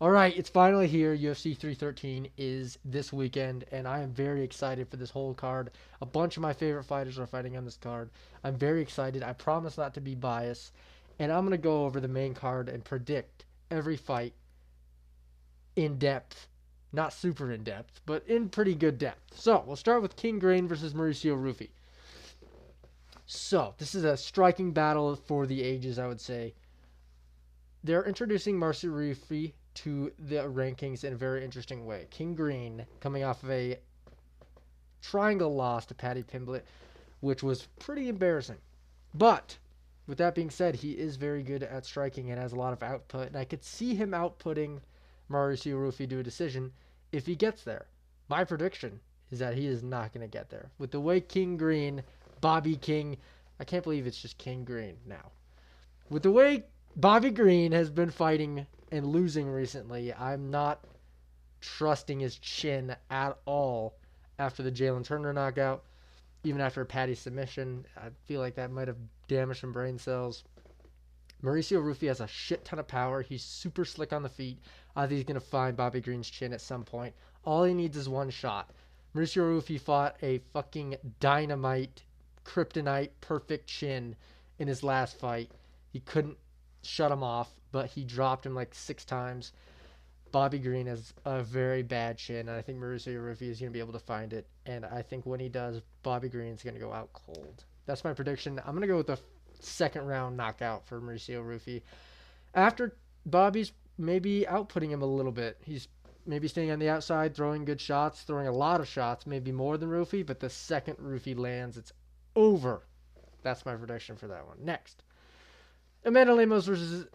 All right, it's finally here. UFC 313 is this weekend, and I am very excited for this whole card. A bunch of my favorite fighters are fighting on this card. I'm very excited. I promise not to be biased, and I'm going to go over the main card and predict every fight in depth. Not super in depth, but in pretty good depth. So, we'll start with King Grain versus Mauricio Rufy. So, this is a striking battle for the ages, I would say. They're introducing Marcy Rufy to the rankings in a very interesting way. King Green coming off of a triangle loss to Paddy Pimblett, which was pretty embarrassing. But with that being said, he is very good at striking and has a lot of output, and I could see him outputting Mauricio Rufy to a decision if he gets there. My prediction is that he is not going to get there. With the way King Green, Bobby King, I can't believe it's just King Green now. With the way Bobby Green has been fighting and losing recently, I'm not trusting his chin at all after the Jalen Turner knockout. Even after a Paddy submission, I feel like that might have damaged some brain cells. Mauricio Rufy has a shit ton of power. He's super slick on the feet. I think he's going to find Bobby Green's chin at some point. All he needs is one shot. Mauricio Rufy fought a fucking dynamite, kryptonite, perfect chin in his last fight. He couldn't shut him off, but he dropped him like 6 times. Bobby Green has a very bad chin, and I think Mauricio Rufy is going to be able to find it. And I think when he does, Bobby Green's going to go out cold. That's my prediction. I'm going to go with the second round knockout for Mauricio Rufy. After Bobby's maybe outputting him a little bit, he's maybe staying on the outside, throwing good shots, throwing a lot of shots, maybe more than Rufy. But the second Rufy lands, it's over. That's my prediction for that one. Next, Amanda Lemos versus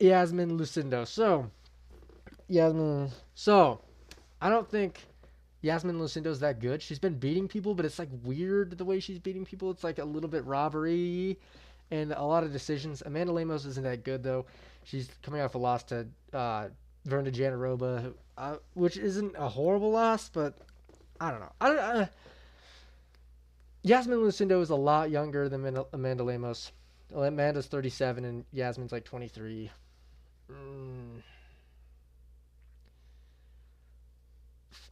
Yasmin Lucindo. So I don't think Yasmin Lucindo's that good. She's been beating people, but it's like weird the way she's beating people. It's like a little bit robbery and a lot of decisions. Amanda Lemos isn't that good though. She's coming off a loss to Verna Janaroba, which isn't a horrible loss, but I don't know. Yasmin Lucindo is a lot younger than Amanda Lemos. Amanda's 37 and Yasmin's like 23. Mm,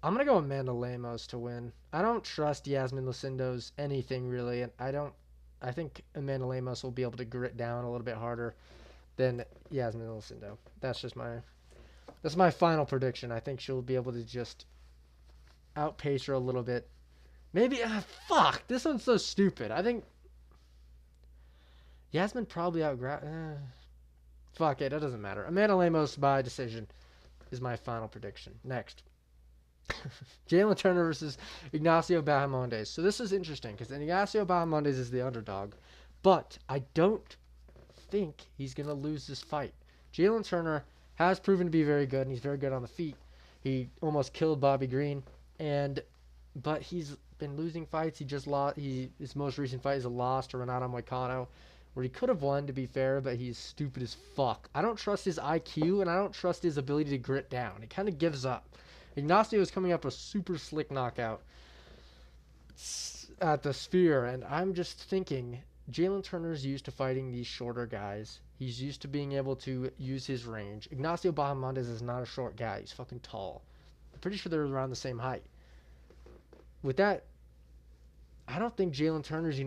I'm gonna go Amanda Lemos to win. I don't trust Yasmin Lucindo's anything really, and I don't. I think Amanda Lemos will be able to grit down a little bit harder than Yasmin Lucindo. That's my final prediction. I think she'll be able to just outpace her a little bit. Maybe fuck. This one's so stupid. I think Yasmin probably outgra. Fuck it. That doesn't matter. Amanda Lemos by decision is my final prediction. Next. Jalen Turner versus Ignacio Bahamondes. So this is interesting because Ignacio Bahamondes is the underdog, but I don't think he's going to lose this fight. Jalen Turner has proven to be very good, and he's very good on the feet. He almost killed Bobby Green, but he's been losing fights. He just lost. His most recent fight is a loss to Renato Moicano, where he could have won, to be fair, but he's stupid as fuck. I don't trust his IQ, and I don't trust his ability to grit down. He kind of gives up. Ignacio is coming up a super slick knockout at the Sphere, and I'm just thinking Jalen Turner's used to fighting these shorter guys. He's used to being able to use his range. Ignacio Bahamondes is not a short guy. He's fucking tall. I'm pretty sure they're around the same height. With that, I don't think Jalen Turner's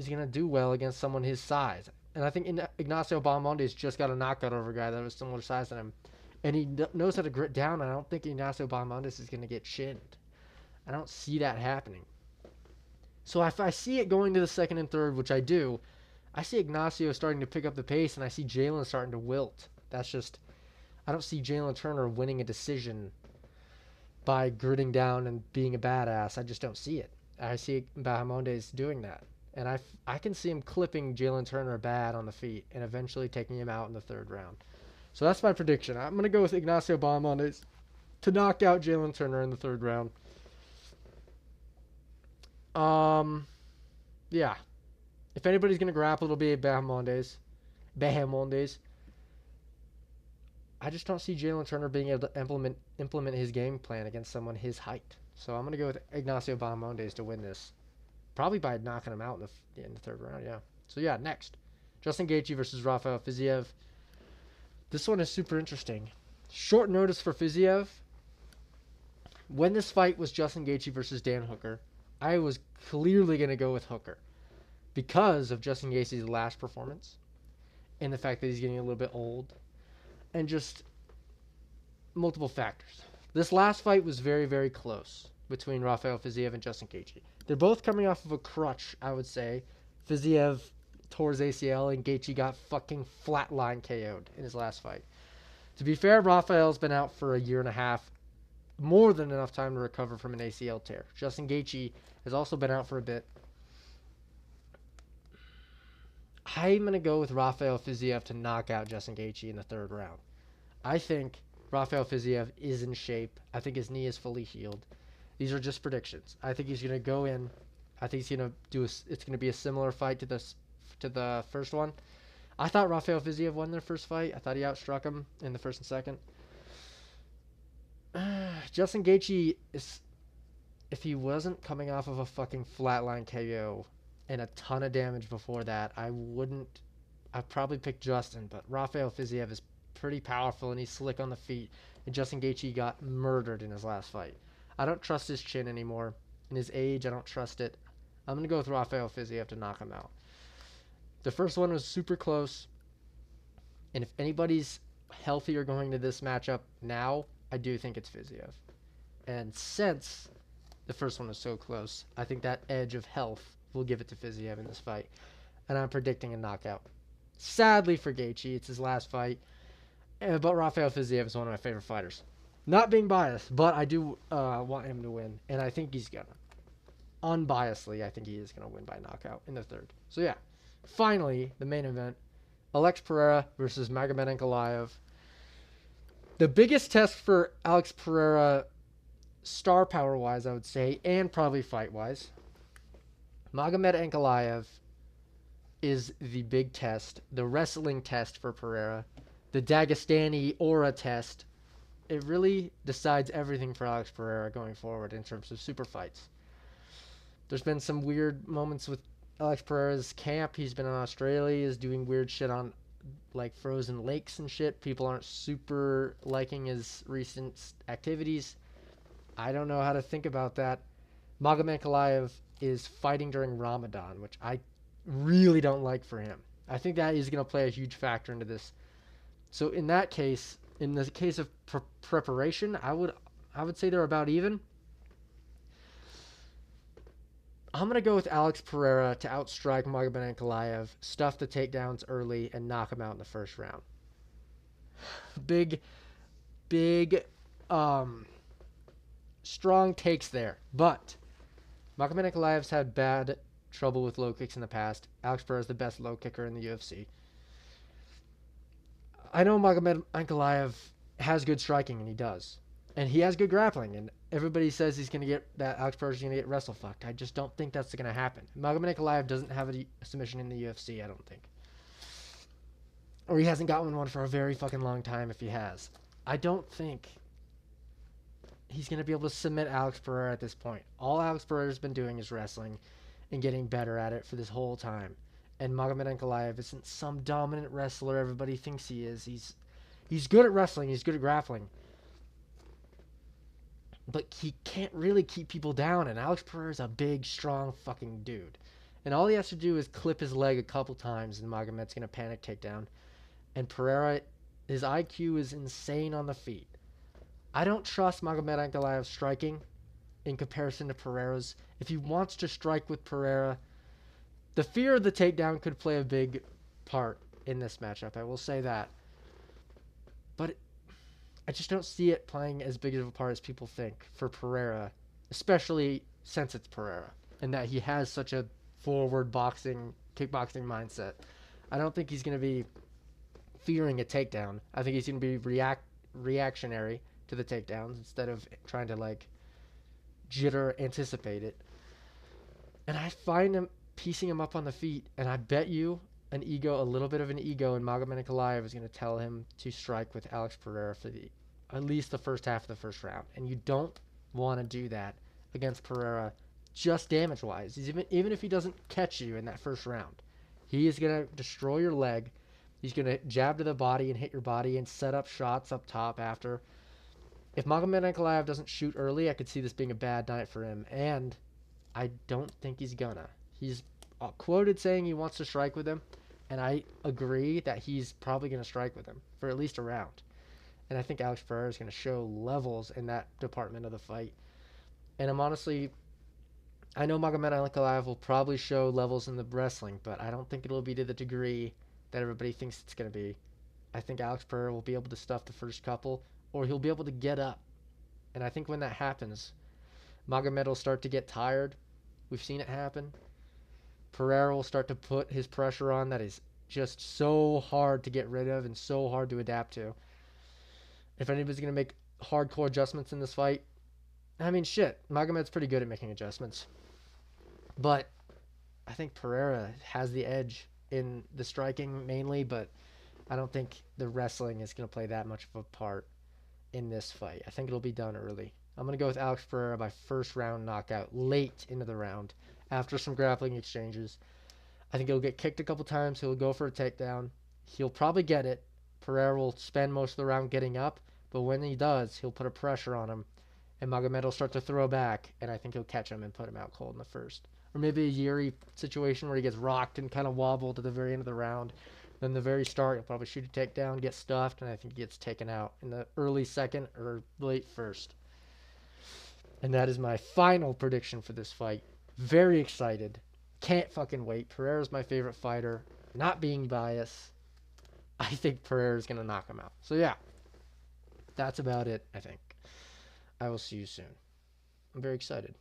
gonna do well against someone his size. And I think Ignacio Bahamondes just got a knockout over a guy that was similar size to him. And he knows how to grit down. I don't think Ignacio Bahamondes is going to get chinned. I don't see that happening. So if I see it going to the second and third, which I do, I see Ignacio starting to pick up the pace, and I see Jalen starting to wilt. I don't see Jalen Turner winning a decision by gritting down and being a badass. I just don't see it. I see Bahamondes doing that. And I can see him clipping Jalen Turner bad on the feet and eventually taking him out in the third round. So that's my prediction. I'm going to go with Ignacio Bahamondes to knock out Jalen Turner in the third round. Yeah. If anybody's going to grapple, it'll be Bahamondes. I just don't see Jalen Turner being able to implement his game plan against someone his height. So I'm going to go with Ignacio Bahamondes to win this. Probably by knocking him out in the third round, yeah. So yeah, next. Justin Gaethje versus Rafael Fiziev. This one is super interesting. Short notice for Fiziev. When this fight was Justin Gaethje versus Dan Hooker, I was clearly going to go with Hooker because of Justin Gaethje's last performance and the fact that he's getting a little bit old and just multiple factors. This last fight was very, very close between Rafael Fiziev and Justin Gaethje. They're both coming off of a crutch, I would say. Fiziev tore his ACL and Gaethje got fucking flatline KO'd in his last fight. To be fair, Rafael's been out for a year and a half, more than enough time to recover from an ACL tear. Justin Gaethje has also been out for a bit. I'm going to go with Rafael Fiziev to knock out Justin Gaethje in the third round. I think Rafael Fiziev is in shape. I think his knee is fully healed. These are just predictions. I think he's going to go in. I think he's going to do. It's going to be a similar fight to the first one. I thought Rafael Fiziev won their first fight. I thought he outstruck him in the first and second. Justin Gaethje is, if he wasn't coming off of a fucking flatline KO and a ton of damage before that, I'd probably pick Justin, but Rafael Fiziev is pretty powerful and he's slick on the feet, and Justin Gaethje got murdered in his last fight. I don't trust his chin anymore. In his age, I don't trust it. I'm going to go with Rafael Fiziev to knock him out. The first one was super close, and if anybody's healthier going to this matchup now, I do think it's Fiziev. And since the first one was so close, I think that edge of health will give it to Fiziev in this fight. And I'm predicting a knockout. Sadly for Gaethje, it's his last fight. But Rafael Fiziev is one of my favorite fighters. Not being biased, but I do want him to win. And I think he's going to. Unbiasedly, I think he is going to win by knockout in the third. So yeah, finally, the main event. Alex Pereira versus Magomed Ankalaev. The biggest test for Alex Pereira, star power-wise, I would say, and probably fight-wise. Magomed Ankalaev is the big test, the wrestling test for Pereira, the Dagestani aura test. It really decides everything for Alex Pereira going forward in terms of super fights. There's been some weird moments with Alex Pereira's camp. He's been in Australia, is doing weird shit on like frozen lakes and shit. People aren't super liking his recent activities. I don't know how to think about that. Magomed Ankalaev is fighting during Ramadan, which I really don't like for him. I think that is going to play a huge factor into this. So in that case, in the case of preparation, I would say they're about even. I'm going to go with Alex Pereira to outstrike Magomed Ankalaev, stuff the takedowns early, and knock him out in the first round. Big, strong takes there. But Magomed Ankalaev's had bad trouble with low kicks in the past. Alex Pereira is the best low kicker in the UFC. I know Magomed Ankalaev has good striking, and he does. And he has good grappling, and everybody says Alex Pereira is going to get wrestle fucked. I just don't think that's going to happen. Magomed Ankalaev doesn't have a submission in the UFC, I don't think. Or he hasn't gotten one for a very fucking long time if he has. I don't think he's going to be able to submit Alex Pereira at this point. All Alex Pereira's been doing is wrestling and getting better at it for this whole time. And Magomed Ankalaev isn't some dominant wrestler everybody thinks he is. He's good at wrestling. He's good at grappling. But he can't really keep people down. And Alex Pereira's a big, strong fucking dude. And all he has to do is clip his leg a couple times and Magomed's going to panic takedown. And Pereira, his IQ is insane on the feet. I don't trust Magomed Ankalaev's striking in comparison to Pereira's. If he wants to strike with Pereira, the fear of the takedown could play a big part in this matchup. I will say that. But I just don't see it playing as big of a part as people think for Pereira, especially since it's Pereira and that he has such a forward kickboxing mindset. I don't think he's going to be fearing a takedown. I think he's going to be reactionary to the takedowns instead of trying to anticipate it. And I find him piecing him up on the feet, and I bet you a little bit of an ego in Magomed Ankalaev is going to tell him to strike with Alex Pereira for at least the first half of the first round. And you don't want to do that against Pereira just damage-wise. Even if he doesn't catch you in that first round, he is going to destroy your leg, He's going to jab to the body and hit your body and set up shots up top after. If Magomed Ankalaev doesn't shoot early, I could see this being a bad night for him. And I don't think he's gonna. He's quoted saying he wants to strike with him, and I agree that he's probably going to strike with him for at least a round. And I think Alex Pereira is going to show levels in that department of the fight. And I'm honestly, I know Magomed Ankalaev will probably show levels in the wrestling, but I don't think it'll be to the degree that everybody thinks it's going to be. I think Alex Pereira will be able to stuff the first couple, or he'll be able to get up. And I think when that happens, Magomed will start to get tired. We've seen it happen. Pereira will start to put his pressure on that is just so hard to get rid of and so hard to adapt to. If anybody's going to make hardcore adjustments in this fight, I mean, shit, Magomed's pretty good at making adjustments. But I think Pereira has the edge in the striking mainly, but I don't think the wrestling is going to play that much of a part in this fight. I think it'll be done early. I'm going to go with Alex Pereira by first round knockout, late into the round, after some grappling exchanges. I think he'll get kicked a couple times. He'll go for a takedown. He'll probably get it. Pereira will spend most of the round getting up, but when he does, he'll put a pressure on him, and Magomed will start to throw back, and I think he'll catch him and put him out cold in the first. Or maybe a Yuri situation where he gets rocked and kind of wobbled at the very end of the round. Then the very start, he'll probably shoot a takedown, get stuffed, and I think he gets taken out in the early second or late first. And that is my final prediction for this fight. Very excited. Can't fucking wait. Pereira's my favorite fighter. Not being biased, I think Pereira's going to knock him out. So yeah, that's about it, I think. I will see you soon. I'm very excited.